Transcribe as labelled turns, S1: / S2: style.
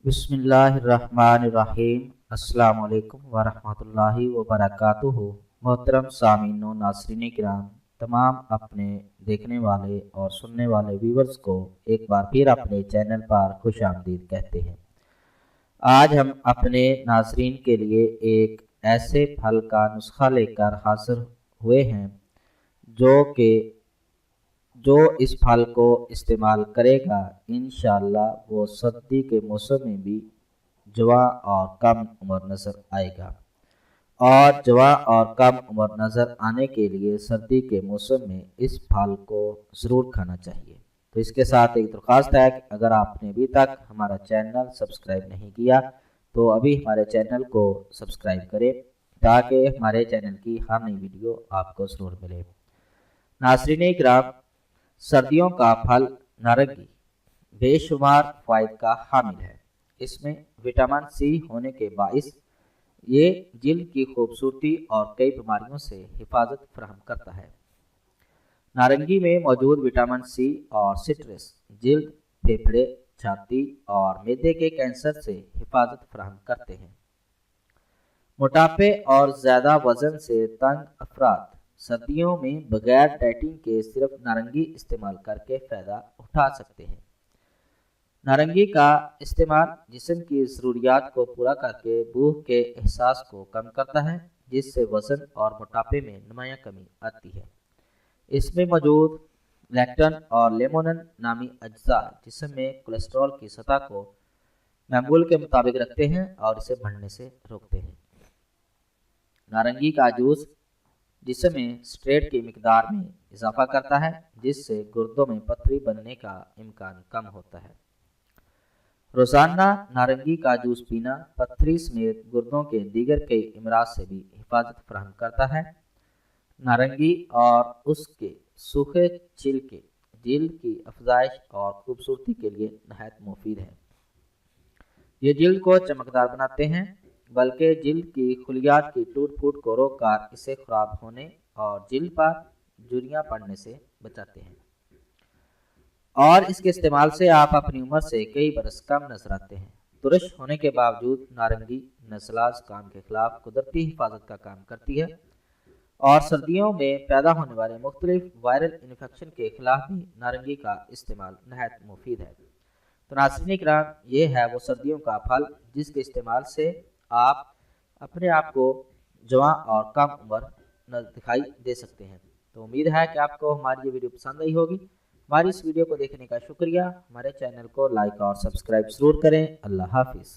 S1: बिस्मिल्लाहिर्रहमानिर्रहीम। अस्सलाम वालेकुम वरहमतुल्लाहि वबरकातुहू। मोहतरम सामीन व नाज़रीन किराम, तमाम अपने देखने वाले और सुनने वाले व्यूवर्स को एक बार फिर अपने चैनल पर खुश आमदीद कहते हैं। आज हम अपने नाज़रीन के लिए एक ऐसे फल का नुस्खा लेकर हाजिर हुए हैं जो इस फल को इस्तेमाल करेगा इंशाअल्लाह वो सर्दी के मौसम में भी जवां और कम उम्र नज़र आएगा। और जवां और कम उम्र नज़र आने के लिए सर्दी के मौसम में इस फल को ज़रूर खाना चाहिए। तो इसके साथ एक दरख्वास्त है कि अगर आपने अभी तक हमारा चैनल सब्सक्राइब नहीं किया तो अभी हमारे चैनल को सब्सक्राइब करें ताकि हमारे चैनल की हर नई वीडियो आपको ज़रूर मिले। नाज़रीन इकराम, सर्दियों का फल नारंगी बेशुमार फ़ायदे का हामिल है। इसमें विटामिन सी होने के बाइस ये जिल्द की खूबसूरती और कई बीमारियों से हिफाजत फराहम करता है। नारंगी में मौजूद विटामिन सी और सिट्रस जिल्द, फेफड़े, छाती और मैदे के कैंसर से हिफाजत फराहम करते हैं। मोटापे और ज़्यादा वजन से तंग अफराद सर्दियों में बगैर डाइटिंग के सिर्फ नारंगी इस्तेमाल करके फ़ायदा उठा सकते हैं। नारंगी का इस्तेमाल जिस्म की ज़रूरियात को पूरा करके भूख के एहसास को कम करता है, जिससे वज़न और मोटापे में नुमायां कमी आती है। इसमें मौजूद लैक्टन और लेमोनिन नामी अज्जा जिस्म में कोलेस्ट्रॉल की सतह को मामूल के मुताबिक रखते हैं और इसे बढ़ने से रोकते हैं। नारंगी का जूस जिस्म में स्ट्रेट की मिकदार में इजाफा करता है, जिससे गुर्दों में पथरी बनने का इम्कान कम होता है। रोजाना नारंगी का जूस पीना पथरी समेत गुर्दों के दीगर कई अमराज से भी हिफाजत फराहम करता है। नारंगी और उसके सूखे छिलके जिल्द की अफजाइश और खूबसूरती के लिए नहायत मुफीद है। ये जिल्द को चमकदार बनाते हैं, बल्कि जिल्द की खुलियात की टूट फूट को रोककर इसे खराब होने और जिल्द पर झुर्रियां पड़ने से बचाते हैं। और इसके इस्तेमाल से आप अपनी उम्र से कई बरस कम नजर आते हैं। तुरश होने के बावजूद नारंगी नस्ला जुकाम के खिलाफ कुदरती हिफाजत का काम करती है और सर्दियों में पैदा होने वाले मुख्तलिफ वायरल इन्फेक्शन के खिलाफ भी नारंगी का इस्तेमाल नहायत मुफीद है। तो नाज़रीन इकराम, ये है वो सर्दियों का फल जिसके इस्तेमाल से आप अपने आप को जवां और कम उम्र दिखाई दे सकते हैं। तो उम्मीद है कि आपको हमारी ये वीडियो पसंद आई होगी। हमारी इस वीडियो को देखने का शुक्रिया। हमारे चैनल को लाइक और सब्सक्राइब जरूर करें। अल्लाह हाफिज़।